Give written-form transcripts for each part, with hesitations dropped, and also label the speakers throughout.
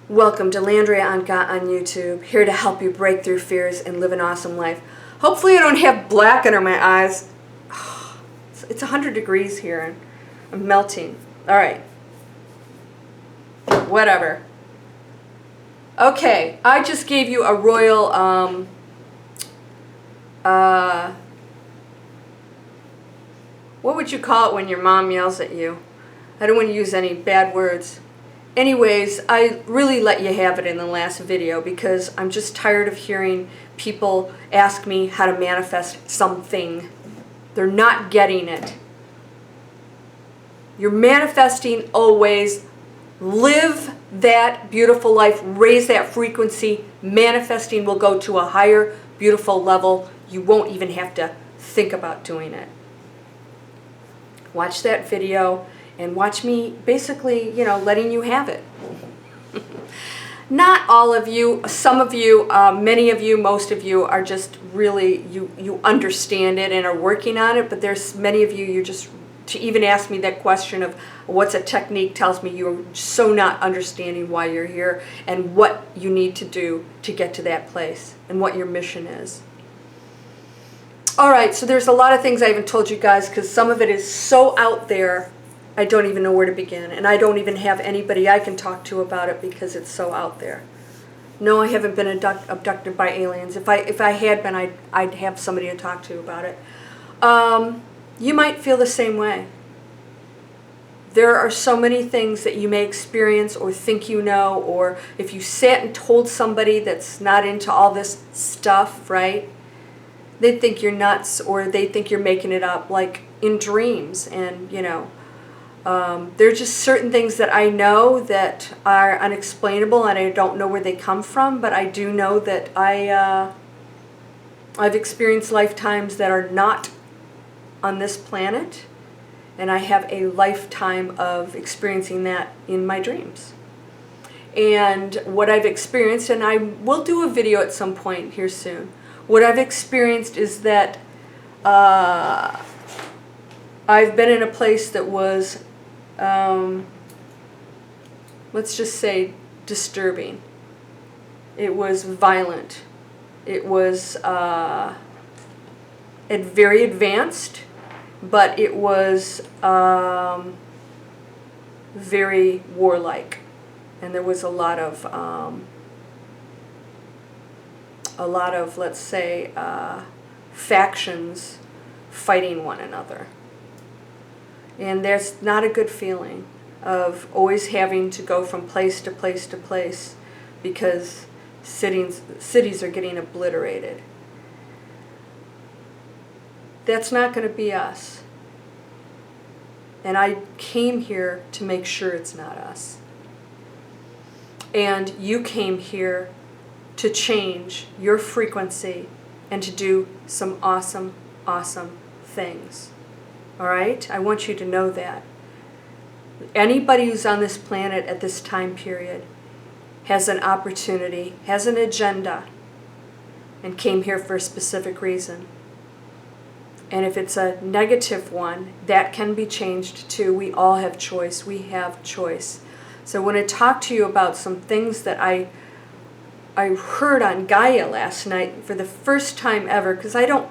Speaker 1: Welcome to Landria on YouTube, here to help you break through fears and live an awesome life. Hopefully I don't have black under my eyes. It's 100 degrees here and I'm melting. Alright. Whatever. Okay, I just gave you a royal, what would you call it when your mom yells at you? I don't want to use any bad words. Anyways, I really let you have it in the last video because I'm just tired of hearing people ask me how to manifest something. They're not getting it. You're manifesting always. Live that beautiful life. Raise that frequency. Manifesting will go to a higher, beautiful level. You won't even have to think about doing it. Watch that video. And watch me basically, letting you have it. Not all of you, some of you, many of you, most of you are just really, you understand it and are working on it, but there's many of you, you just, to even ask me that question of what's a technique tells me you're so not understanding why you're here and what you need to do to get to that place and what your mission is. Alright, so there's a lot of things I haven't told you guys because some of it is so out there I don't even know where to begin, and I don't even have anybody I can talk to about it because it's so out there. No, I haven't been abducted by aliens. If I had been, I'd have somebody to talk to about it. You might feel the same way. There are so many things that you may experience or think you know, or if you sat and told somebody that's not into all this stuff, right? They think you're nuts, or they think you're making it up, like in dreams, and there are just certain things that I know that are unexplainable and I don't know where they come from, but I do know that I've experienced lifetimes that are not on this planet, and I have a lifetime of experiencing that in my dreams. And what I've experienced, and I will do a video at some point here soon, what I've experienced is that I've been in a place that was let's just say disturbing. It was violent. It was very advanced, but it was very warlike, and there was a lot of let's say factions fighting one another. And there's not a good feeling of always having to go from place to place to place because cities are getting obliterated. That's not going to be us. And I came here to make sure it's not us. And you came here to change your frequency and to do some awesome, awesome things. All right? I want you to know that. Anybody who's on this planet at this time period has an opportunity, has an agenda, and came here for a specific reason. And if it's a negative one, that can be changed too. We all have choice. We have choice. So when I talk to you about some things that I heard on Gaia last night for the first time ever, because I don't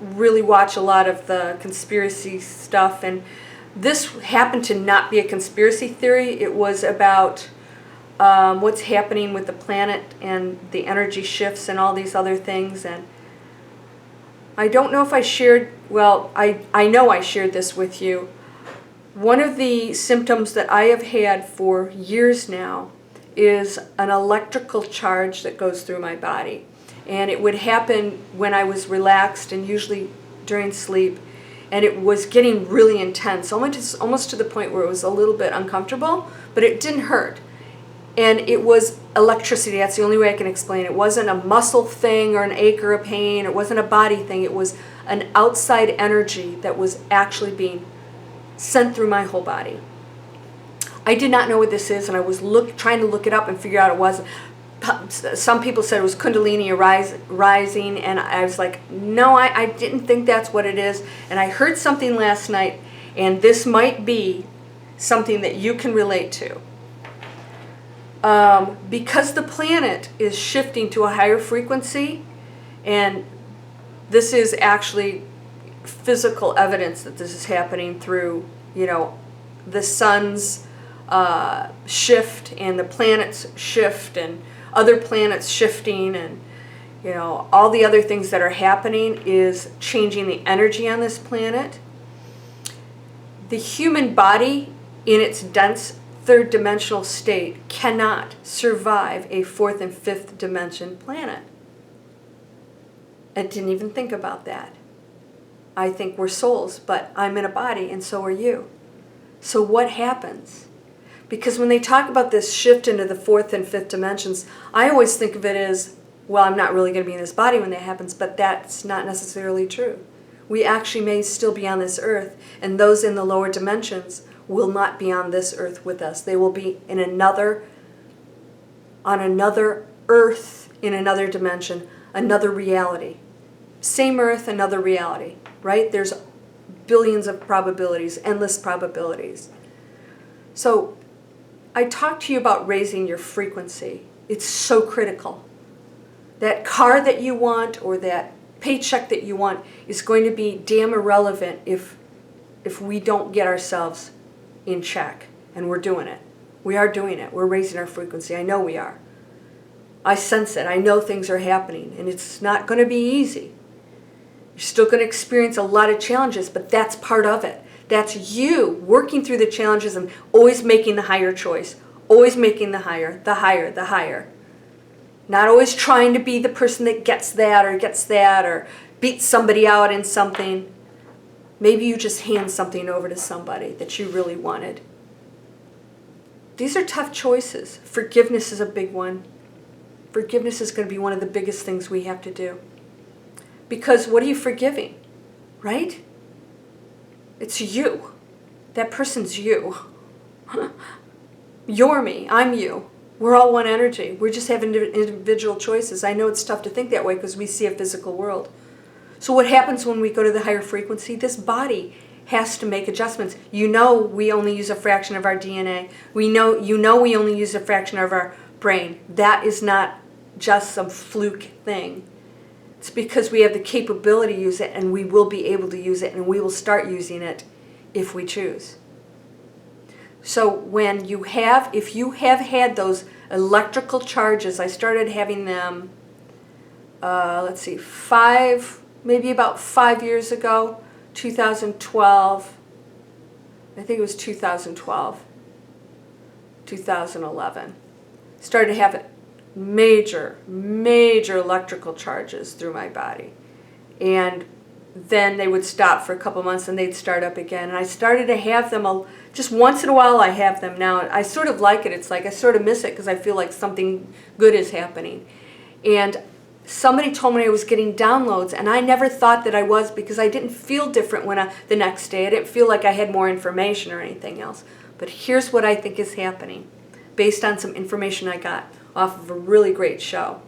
Speaker 1: really watch a lot of the conspiracy stuff, and this happened to not be a conspiracy theory. It was about what's happening with the planet and the energy shifts and all these other things. And I don't know if I shared, well, I know I shared this with you. One of the symptoms that I have had for years now is an electrical charge that goes through my body. And it would happen when I was relaxed and usually during sleep. And it was getting really intense, almost to the point where it was a little bit uncomfortable, but it didn't hurt. And it was electricity. That's the only way I can explain it. It wasn't a muscle thing or an ache or a pain. It wasn't a body thing. It was an outside energy that was actually being sent through my whole body. I did not know what this is, and I was trying to look it up and figure out it wasn't. Some people said it was Kundalini rising, and I was like, no, I didn't think that's what it is. And I heard something last night, and this might be something that you can relate to. because the planet is shifting to a higher frequency, and this is actually physical evidence that this is happening through, the sun's shift and the planet's shift and other planets shifting, and all the other things that are happening is changing the energy on this planet. The human body in its dense third dimensional state cannot survive a fourth and fifth dimension planet. I didn't even think about that. I think we're souls, but I'm in a body and so are you. So what happens? Because when they talk about this shift into the fourth and fifth dimensions, I always think of it as, well, I'm not really going to be in this body when that happens, but that's not necessarily true. We actually may still be on this earth, and those in the lower dimensions will not be on this earth with us. They will be on another earth, in another dimension, another reality. Same earth, another reality, right? There's billions of probabilities, endless probabilities. So I talked to you about raising your frequency. It's so critical. That car that you want or that paycheck that you want is going to be damn irrelevant if we don't get ourselves in check. And we're doing it. We are doing it. We're raising our frequency. I know we are. I sense it. I know things are happening. And it's not going to be easy. You're still going to experience a lot of challenges, but that's part of it. That's you working through the challenges and always making the higher choice. Always making the higher, the higher, the higher. Not always trying to be the person that gets that or beats somebody out in something. Maybe you just hand something over to somebody that you really wanted. These are tough choices. Forgiveness is a big one. Forgiveness is going to be one of the biggest things we have to do. Because what are you forgiving? Right? It's you. That person's you. You're me. I'm you. We're all one energy. We're just having individual choices. I know it's tough to think that way because we see a physical world. So what happens when we go to the higher frequency? This body has to make adjustments. We only use a fraction of our DNA. We only use a fraction of our brain. That is not just some fluke thing. It's because we have the capability to use it, and we will be able to use it, and we will start using it if we choose. So if you have had those electrical charges, I started having them, maybe about 5 years ago, 2012. I think it was 2012, 2011. Started to have major electrical charges through my body. And then they would stop for a couple months and they'd start up again. And I started to have them, just once in a while I have them now. I sort of like it. It's like I sort of miss it because I feel like something good is happening. And somebody told me I was getting downloads, and I never thought that I was because I didn't feel different the next day. I didn't feel like I had more information or anything else. But here's what I think is happening based on some information I got off of a really great show.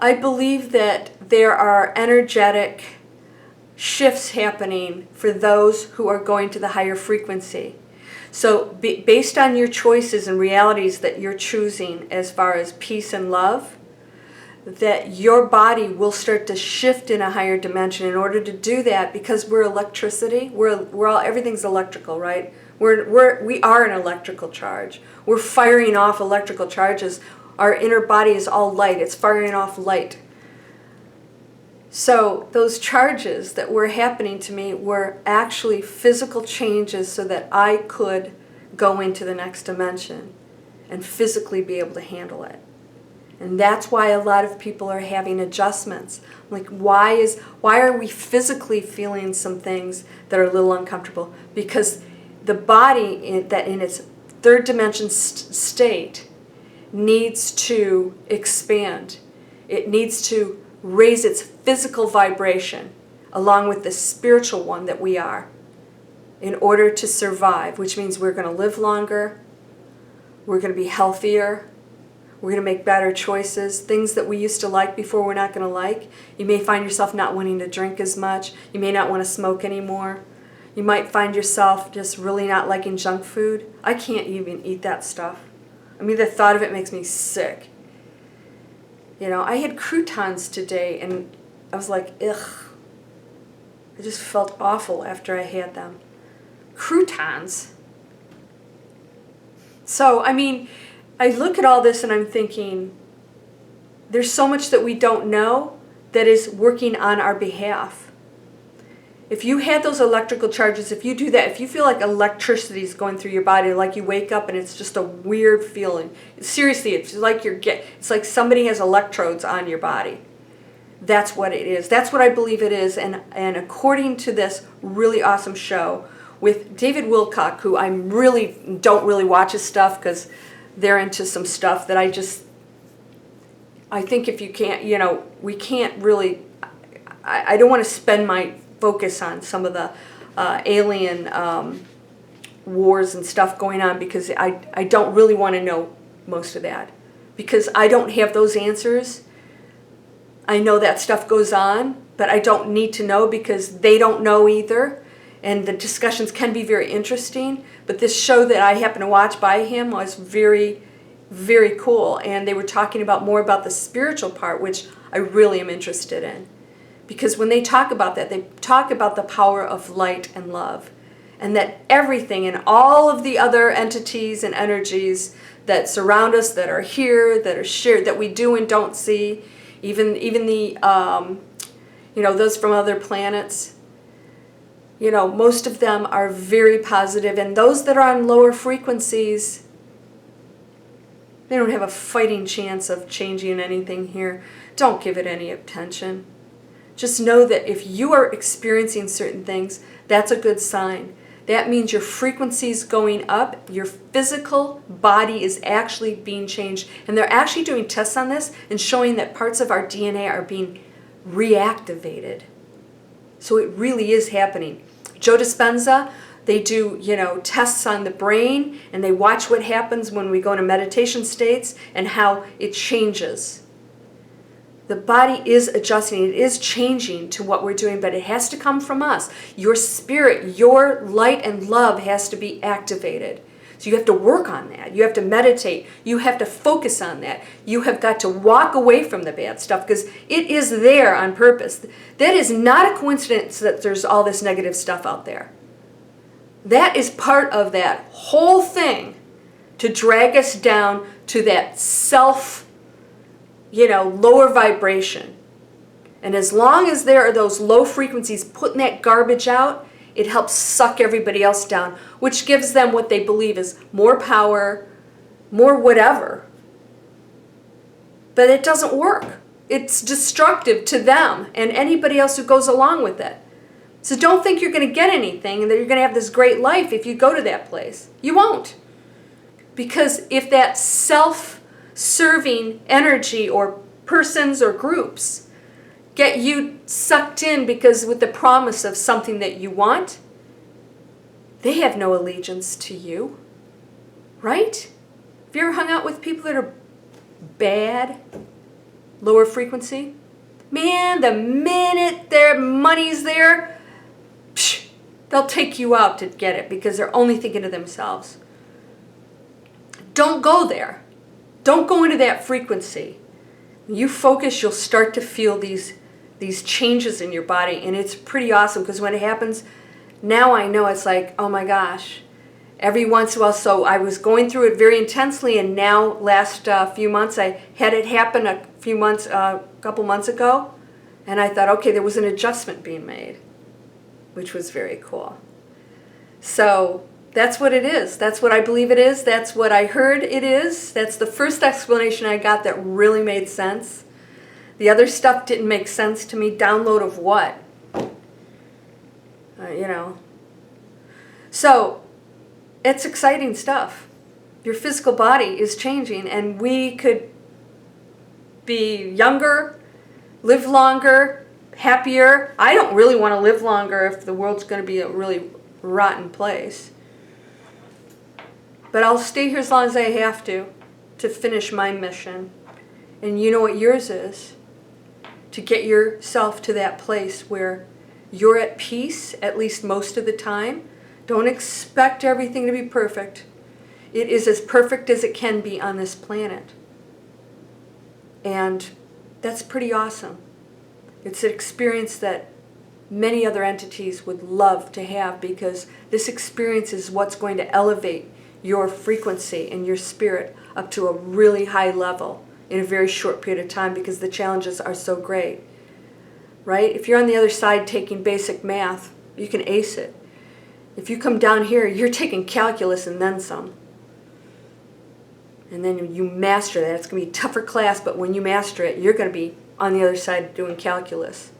Speaker 1: I believe that there are energetic shifts happening for those who are going to the higher frequency. So based on your choices and realities that you're choosing as far as peace and love, that your body will start to shift in a higher dimension. In order to do that, because we're electricity, everything's electrical, right? We are an electrical charge. We're firing off electrical charges. Our inner body is all light. It's firing off light. So those charges that were happening to me were actually physical changes so that I could go into the next dimension and physically be able to handle it. And that's why a lot of people are having adjustments. Like, why are we physically feeling some things that are a little uncomfortable? Because the body in its third dimension state needs to expand. It needs to raise its physical vibration along with the spiritual one that we are in order to survive, which means we're going to live longer, we're going to be healthier, we're going to make better choices. Things that we used to like before we're not going to like. You may find yourself not wanting to drink as much. You may not want to smoke anymore. You might find yourself just really not liking junk food. I can't even eat that stuff. I mean, the thought of it makes me sick. You know, I had croutons today and I was like, ugh. I just felt awful after I had them. Croutons? So, I mean, I look at all this and I'm thinking, there's so much that we don't know that is working on our behalf. If you had those electrical charges, if you do that, if you feel like electricity is going through your body, like you wake up and it's just a weird feeling. Seriously, it's like it's like somebody has electrodes on your body. That's what it is. That's what I believe it is. And according to this really awesome show with David Wilcock, who I don't really watch his stuff because they're into some stuff that I think if you can't, you know, we can't really, I don't want to spend my focus on some of the alien wars and stuff going on because I don't really want to know most of that because I don't have those answers. I know that stuff goes on, but I don't need to know because they don't know either. And the discussions can be very interesting. But this show that I happened to watch by him was very, very cool. And they were talking more about the spiritual part, which I really am interested in. Because when they talk about that, they talk about the power of light and love. And that everything and all of the other entities and energies that surround us, that are here, that are shared, that we do and don't see, even the, you know, those from other planets, you know, most of them are very positive. And those that are on lower frequencies, they don't have a fighting chance of changing anything here. Don't give it any attention. Just know that if you are experiencing certain things, that's a good sign. That means your frequency is going up, your physical body is actually being changed. And they're actually doing tests on this and showing that parts of our DNA are being reactivated. So it really is happening. Joe Dispenza, they do, you know, tests on the brain and they watch what happens when we go into meditation states and how it changes. The body is adjusting, it is changing to what we're doing, but it has to come from us. Your spirit, your light and love has to be activated. So you have to work on that. You have to meditate. You have to focus on that. You have got to walk away from the bad stuff because it is there on purpose. That is not a coincidence that there's all this negative stuff out there. That is part of that whole thing to drag us down to that self, you know, lower vibration. And as long as there are those low frequencies putting that garbage out, it helps suck everybody else down, which gives them what they believe is more power, more whatever. But it doesn't work. It's destructive to them and anybody else who goes along with it. So don't think you're going to get anything and that you're going to have this great life if you go to that place. You won't. Because if that self-serving energy or persons or groups get you sucked in because with the promise of something that you want, they have no allegiance to you, right? Have you ever hung out with people that are bad, lower frequency? Man, the minute their money's there, they'll take you out to get it because they're only thinking of themselves. Don't go there. Don't go into that frequency. When you focus, you'll start to feel these changes in your body, and it's pretty awesome because when it happens, now I know it's like, oh my gosh, every once in a while. So I was going through it very intensely, and now last few months I had it happen a couple months ago, and I thought, okay, there was an adjustment being made, which was very cool. So that's what it is. That's what I believe it is. That's what I heard it is. That's the first explanation I got that really made sense. The other stuff didn't make sense to me. Download of what? You know. So it's exciting stuff. Your physical body is changing, and we could be younger, live longer, happier. I don't really want to live longer if the world's going to be a really rotten place. But I'll stay here as long as I have to finish my mission. And you know what yours is? To get yourself to that place where You're at peace, at least most of the time. Don't expect everything to be perfect. It is as perfect as it can be on this planet. And that's pretty awesome. It's an experience that many other entities would love to have, because this experience is what's going to elevate your frequency and your spirit up to a really high level in a very short period of time, because the challenges are so great. Right? If you're on the other side taking basic math, you can ace it. If you come down here, you're taking calculus and then some. And then you master that. It's going to be a tougher class, but when you master it, you're going to be on the other side doing calculus.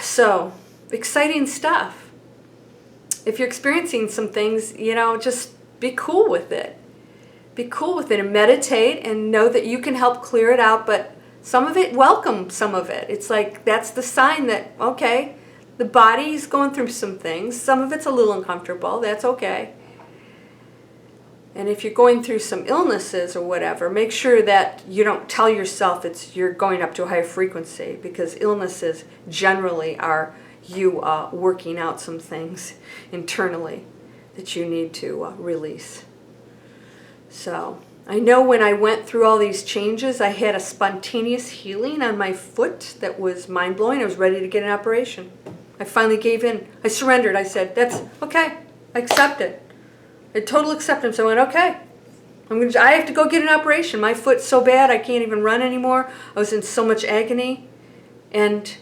Speaker 1: So, exciting stuff. If you're experiencing some things, just be cool with it. Be cool with it and meditate and know that you can help clear it out, but some of it, welcome some of it. It's like, that's the sign that, okay, the body's going through some things. Some of it's a little uncomfortable. That's okay. And if you're going through some illnesses or whatever, make sure that you don't tell yourself you're going up to a higher frequency, because illnesses generally are you working out some things internally that you need to release. So I know when I went through all these changes, I had a spontaneous healing on my foot that was mind-blowing. I was ready to get an operation. I finally gave in. I surrendered. I said, that's okay. I accept it. A total acceptance. I went, okay. I have to go get an operation. My foot's so bad I can't even run anymore. I was in so much agony. And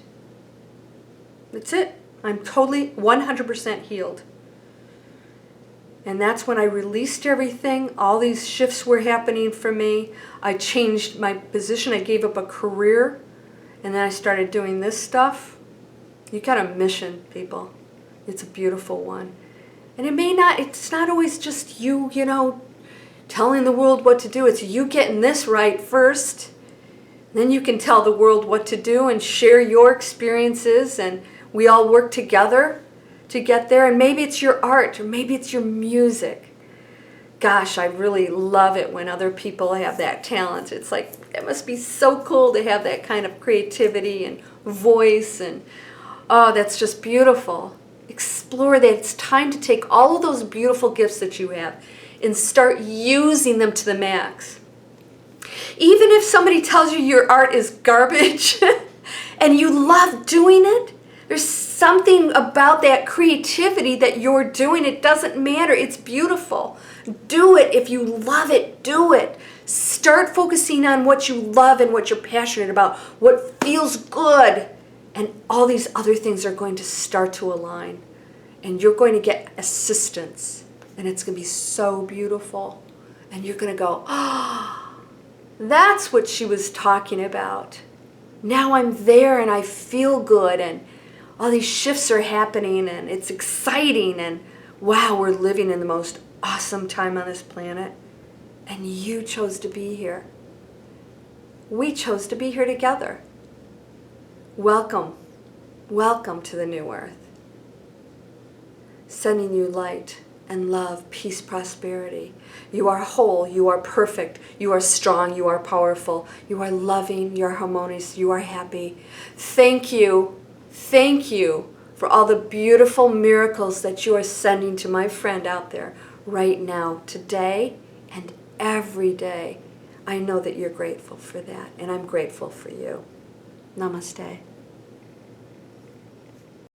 Speaker 1: that's it. I'm totally 100% healed. And that's when I released everything. All these shifts were happening for me. I changed my position. I gave up a career. And then I started doing this stuff. You got a mission, people. It's a beautiful one. And it's not always just you, telling the world what to do. It's you getting this right first. Then you can tell the world what to do and share your experiences, and we all work together to get there. And maybe it's your art, or maybe it's your music. Gosh, I really love it when other people have that talent. It's like, it must be so cool to have that kind of creativity and voice, and oh, that's just beautiful. Explore that. It's time to take all of those beautiful gifts that you have and start using them to the max. Even if somebody tells you your art is garbage and you love doing it, there's something about that creativity that you're doing. It doesn't matter. It's beautiful. Do it. If you love it, do it. Start focusing on what you love and what you're passionate about, what feels good. And all these other things are going to start to align. And you're going to get assistance. And it's going to be so beautiful. And you're going to go, oh, that's what she was talking about. Now I'm there and I feel good. And all these shifts are happening. And it's exciting. And wow, we're living in the most awesome time on this planet. And you chose to be here. We chose to be here together. Welcome, welcome to the new earth. Sending you light and love, peace, prosperity. You are whole, you are perfect, you are strong, you are powerful, you are loving, you are harmonious, you are happy. Thank you for all the beautiful miracles that you are sending to my friend out there right now, today and every day. I know that you're grateful for that, and I'm grateful for you. Namaste.